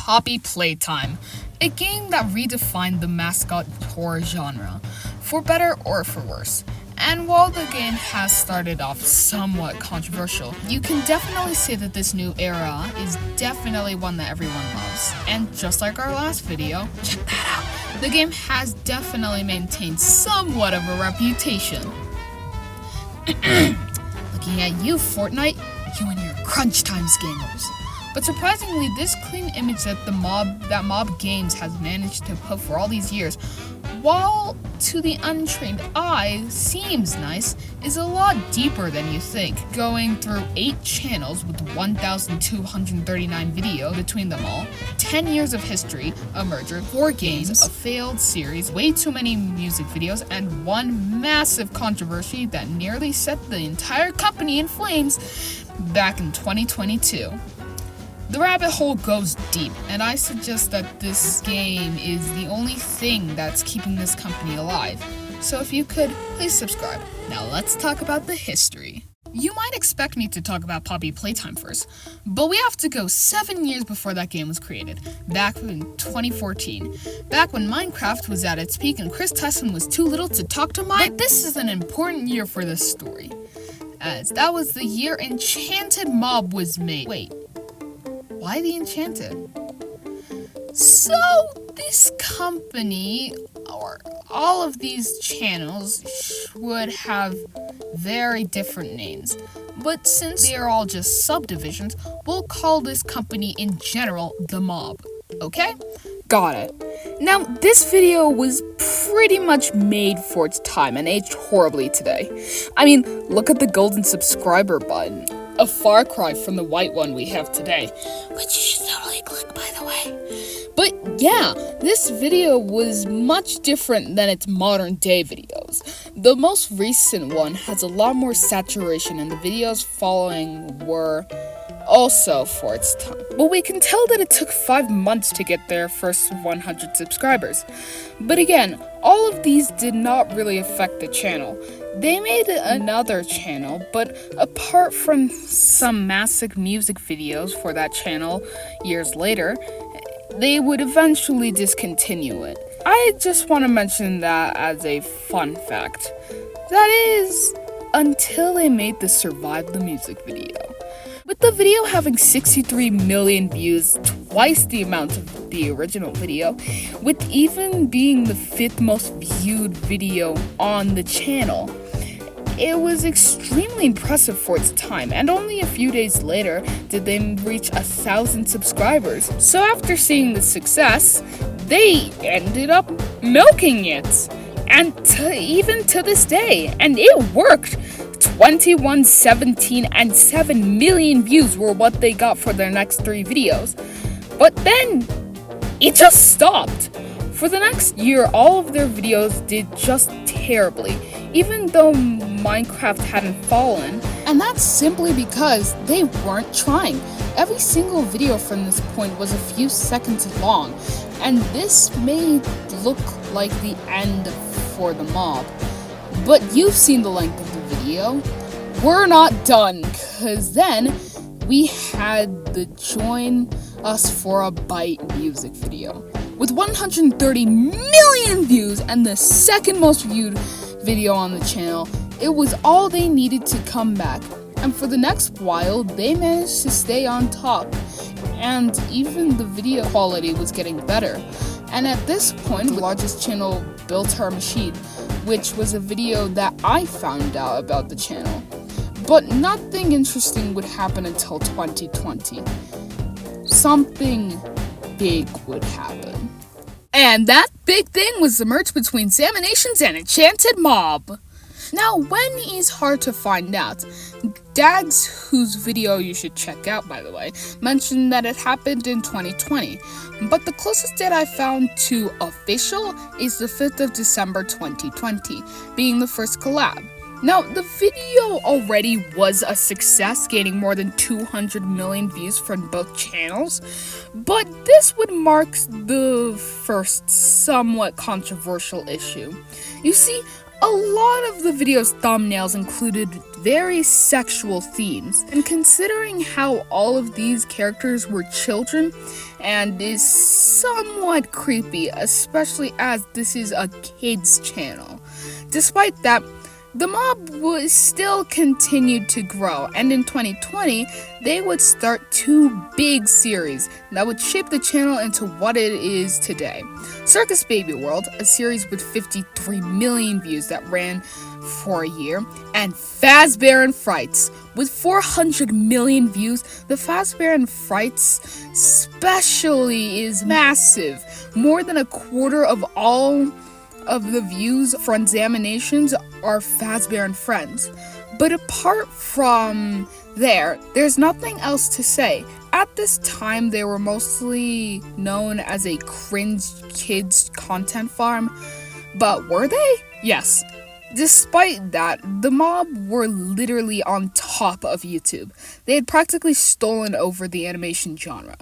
Poppy-playtime, a game that redefined the mascot horror genre, for better or for worse. And while the game has started off somewhat controversial, you can definitely say that this new era is definitely one that everyone loves. And just like our last video, check that out, the game has definitely maintained somewhat of a reputation. Looking at you, Fortnite, you and your crunch time gamers. But surprisingly, this clean image that Mob Games has managed to put for all these years, while to the untrained eye seems nice, is a lot deeper than you think. Going through 8 channels with 1,239 videos between them all, 10 years of history, a merger, 4 games, a failed series, way too many music videos, and one massive controversy that nearly set the entire company in flames back in 2022. The rabbit hole goes deep, and I suggest that this game is the only thing that's keeping this company alive. So if you could, please subscribe. Now let's talk about the history. You might expect me to talk about Poppy-playtime first, but we have to go 7 years before that game was created, back in 2014, back when Minecraft was at its peak and Chris Tyson was too little to talk to Mike. But this is an important year for this story, as that was the year Enchanted Mob was made. Wait. Why the Enchanted? So, this company, or all of these channels, would have very different names. But since they are all just subdivisions, we'll call this company in general the Mob. Okay? Got it. Now, this video was pretty much made for its time and aged horribly today. I mean, look at the golden subscriber button. A far cry from the white one we have today, which you should totally click, by the way. But yeah, this video was much different than its modern day videos. The most recent one has a lot more saturation, and the videos following were also for its time. But we can tell that it took 5 months to get their first 100 subscribers. But again, all of these did not really affect the channel. They made another channel, but apart from some massive music videos for that channel years later, they would eventually discontinue it. I just want to mention that as a fun fact. That is, until they made the Survive the Music video. With the video having 63 million views, twice the amount of the original video, with even being the 5th most viewed video on the channel. It was extremely impressive for its time, and only a few days later did they reach 1,000 subscribers. So after seeing the success, they ended up milking it, and even to this day, and it worked. 21, 17, and 7 million views were what they got for their next 3 videos. But then, it just stopped. For the next year, all of their videos did just terribly, even though Minecraft hadn't fallen. And that's simply because they weren't trying. Every single video from this point was a few seconds long, and this may look like the end for the Mob. But you've seen the length of the video. We're not done, cause then we had the Join Us for a Bite music video with 130 million views and the 2nd most viewed video on the channel. It was all they needed to come back, and for the next while they managed to stay on top, and even the video quality was getting better. And at this point, the largest channel built our machine, which was a video that I found out about the channel. But nothing interesting would happen until 2020. Something big would happen. And that big thing was the merge between Zaminations and Enchanted Mob. Now, when is hard to find out. Dags, whose video you should check out, by the way, mentioned that it happened in 2020. But the closest date I found to official is the 5th of December 2020, being the first collab. Now, the video already was a success, gaining more than 200 million views from both channels, but this would mark the first somewhat controversial issue. You see, A lot of the video's thumbnails included very sexual themes, and considering how all of these characters were children, and is somewhat creepy, especially as this is a kids channel. Despite that, the mob was still continued to grow, and in 2020, they would start 2 big series that would shape the channel into what it is today. Circus Baby World, a series with 53 million views that ran for a year, and Fazbear and Frights. With 400 million views, the Fazbear and Frights especially is massive. More than a quarter of all of the views from Zaminations are Fazbear and Friends. But apart from there's nothing else to say. At this time, they were mostly known as a cringe kids content farm. But were they? Yes. Despite that, the mob were literally on top of YouTube. They had practically stolen over the animation genre.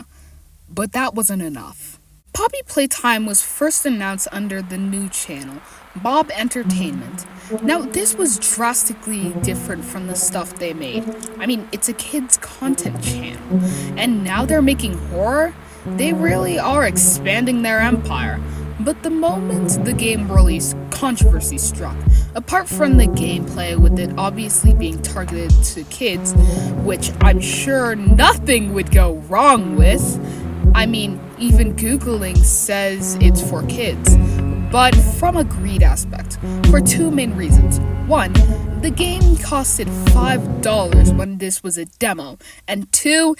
But that wasn't enough. Poppy-playtime was first announced under the new channel, Mob Entertainment. Now, this was drastically different from the stuff they made. I mean, it's a kids' content channel. And now they're making horror? They really are expanding their empire. But the moment the game released, controversy struck. Apart from the gameplay, with it obviously being targeted to kids, which I'm sure nothing would go wrong with. I mean, even Googling says it's for kids. But from a greed aspect, for 2 main reasons. 1, the game costed $5 when this was a demo, and 2,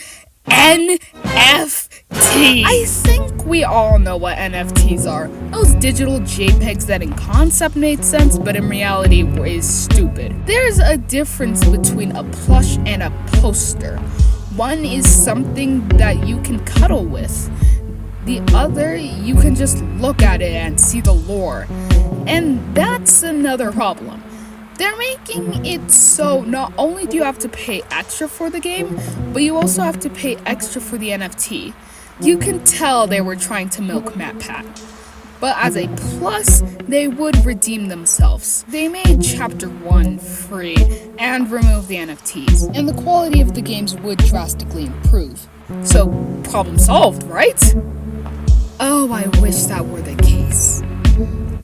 NFT! I think we all know what NFTs are. Those digital JPEGs that in concept made sense, but in reality is stupid. There's a difference between a plush and a poster. One is something that you can cuddle with. The other, you can just look at it and see the lore. And that's another problem. They're making it so not only do you have to pay extra for the game, but you also have to pay extra for the NFT. You can tell they were trying to milk MatPat. But as a plus, they would redeem themselves. They made Chapter 1 free and removed the NFTs, and the quality of the games would drastically improve. So, problem solved, right? Oh, I wish that were the case.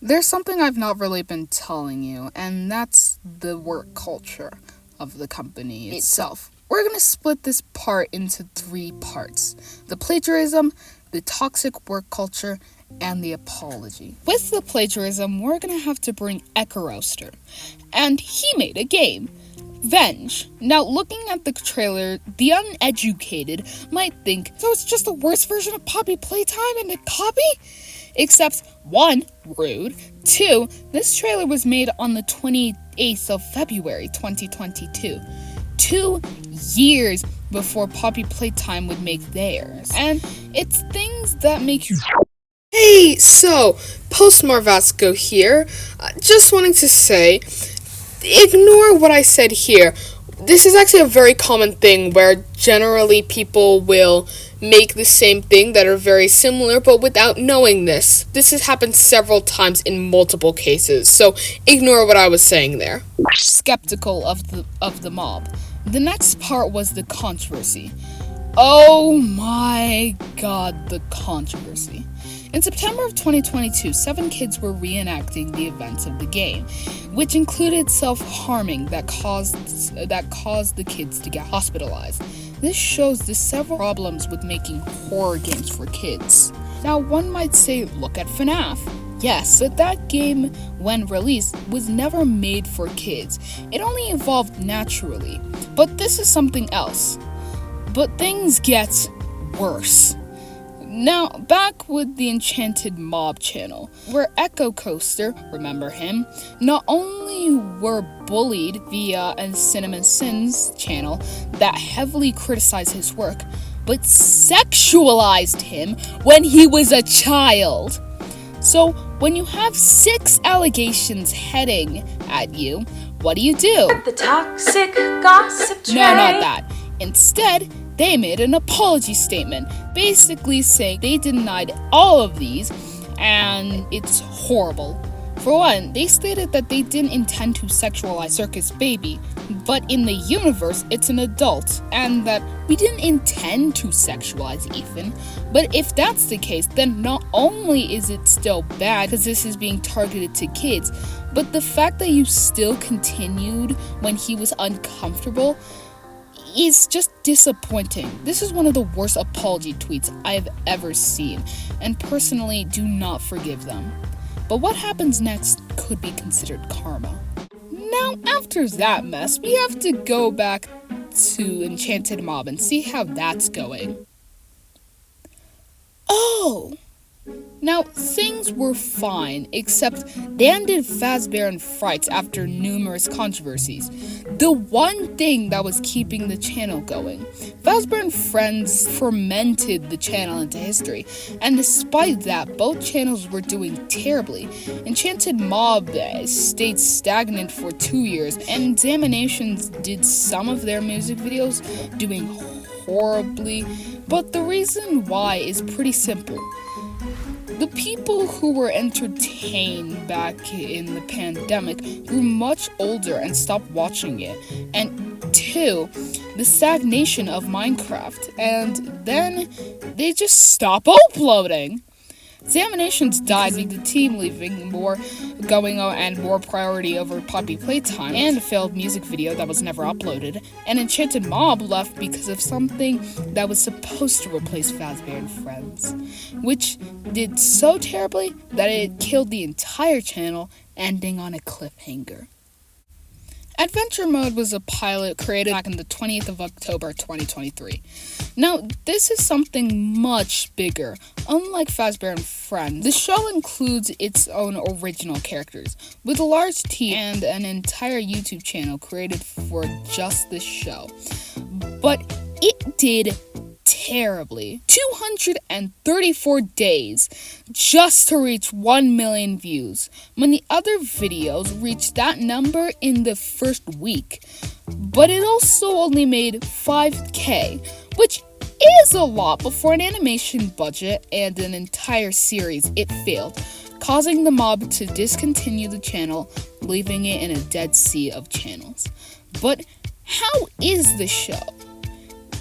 There's something I've not really been telling you, and that's the work culture of the company itself. We're gonna split this part into 3 parts: the plagiarism, the toxic work culture, and the apology. With the plagiarism, we're gonna have to bring Ekaroaster, and he made a game, Venge. Now, looking at the trailer, the uneducated might think, so it's just the worst version of Poppy-playtime and a copy? Except, 1, rude, 2, this trailer was made on the 28th of February 2022. 2 years before Poppy-playtime would make theirs. And it's things that make you... Hey, so, Post Marvasco here. Just wanting to say, ignore what I said here. This is actually a very common thing where generally people will make the same thing that are very similar but without knowing this. This has happened several times in multiple cases, so ignore what I was saying there. Skeptical of the mob. The next part was the controversy. Oh my god, the controversy. In September of 2022, 7 kids were reenacting the events of the game, which included self-harming that caused the kids to get hospitalized. This shows the several problems with making horror games for kids. Now, one might say, look at FNAF. Yes, but that game, when released, was never made for kids. It only evolved naturally. But this is something else. But things get worse. Now, back with the Enchanted Mob channel, where Echo Coaster, remember him, not only were bullied via a Cinnamon Sins channel that heavily criticized his work, but sexualized him when he was a child. So, when you have 6 allegations heading at you, what do? The toxic gossip train. No, not that. Instead, they made an apology statement, basically saying they denied all of these, and it's horrible. For one, they stated that they didn't intend to sexualize Circus Baby, but in the universe, it's an adult, and that we didn't intend to sexualize Ethan. But if that's the case, then not only is it still bad because this is being targeted to kids, but the fact that you still continued when he was uncomfortable is just disappointing. This is one of the worst apology tweets I've ever seen, and personally do not forgive them. But what happens next could be considered karma. Now, after that mess, we have to go back to Enchanted Mob and see how that's going. Oh! Now, things were fine, except Dan did Fazbear and Frights after numerous controversies. The one thing that was keeping the channel going. Fazbear and Friends fermented the channel into history, and despite that, both channels were doing terribly. Enchanted Mob stayed stagnant for 2 years, and Zaminations did some of their music videos, doing horribly, but the reason why is pretty simple. The people who were entertained back in the pandemic grew much older and stopped watching it. And 2, the stagnation of Minecraft. And then they just stopped uploading. Zaminations died with the team leaving, more going on and more priority over Poppy-playtime, and a failed music video that was never uploaded. And Enchanted Mob left because of something that was supposed to replace Fazbear and Friends, which did so terribly that it killed the entire channel, ending on a cliffhanger. Adventure Mode was a pilot created back on the 20th of October 2023. Now, this is something much bigger. Unlike Fazbear and Friends, the show includes its own original characters, with a large team and an entire YouTube channel created for just this show. But it did terribly. 234 days just to reach 1 million views, when the other videos reached that number in the first week. But it also only made 5K, which is a lot, but for an animation budget and an entire series, it failed, causing the mob to discontinue the channel, leaving it in a dead sea of channels. But how is the show?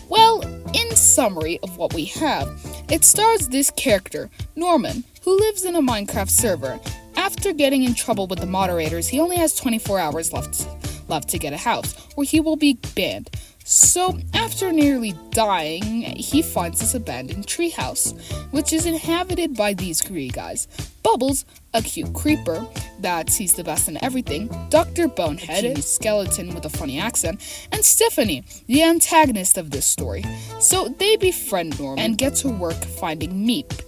Well, in summary of what we have, it stars this character, Norman, who lives in a Minecraft server. After getting in trouble with the moderators, he only has 24 hours left to get a house, or he will be banned. So, after nearly dying, he finds this abandoned treehouse, which is inhabited by these 3 guys. Bubbles, a cute creeper that sees the best in everything, Dr. Bonehead, a skeleton with a funny accent, and Stephanie, the antagonist of this story. So they befriend Norman and get to work finding meat.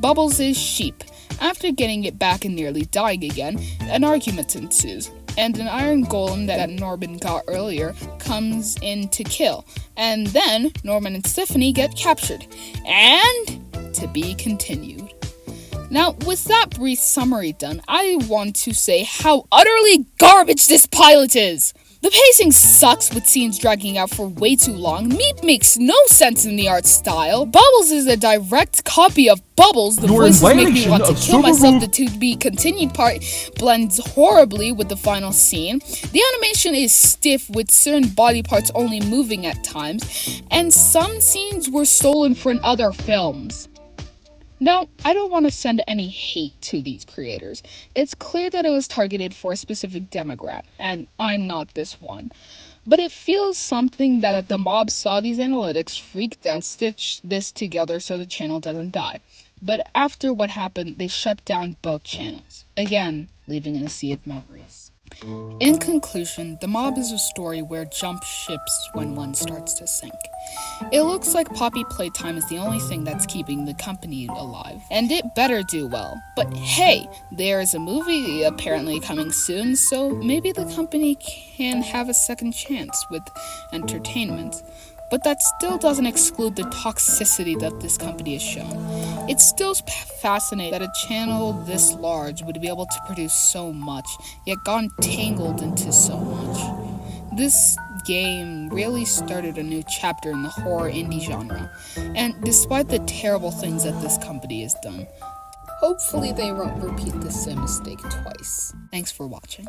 Bubbles is sheep. After getting it back and nearly dying again, an argument ensues, and an iron golem that Norman got earlier comes in to kill. And then Norman and Stephanie get captured. And to be continued. Now, with that brief summary done, I want to say how utterly garbage this pilot is! The pacing sucks with scenes dragging out for way too long. Meep makes no sense in the art style. Bubbles is a direct copy of Bubbles. The voices make me want to kill myself. The to be continued part blends horribly with the final scene. The animation is stiff with certain body parts only moving at times. And some scenes were stolen from other films. Now, I don't want to send any hate to these creators. It's clear that it was targeted for a specific demographic, and I'm not this one. But it feels something that the mob saw these analytics, freaked and stitched this together so the channel doesn't die. But after what happened, they shut down both channels. Again, leaving in a sea of memories. In conclusion, The Mob is a story where jump ships when one starts to sink. It looks like Poppy-playtime is the only thing that's keeping the company alive, and it better do well. But hey, there is a movie apparently coming soon, so maybe the company can have a second chance with entertainment. But that still doesn't exclude the toxicity that this company has shown. It's still fascinating that a channel this large would be able to produce so much, yet gone tangled into so much. This game really started a new chapter in the horror indie genre, and despite the terrible things that this company has done, hopefully they won't repeat the same mistake twice. Thanks for watching.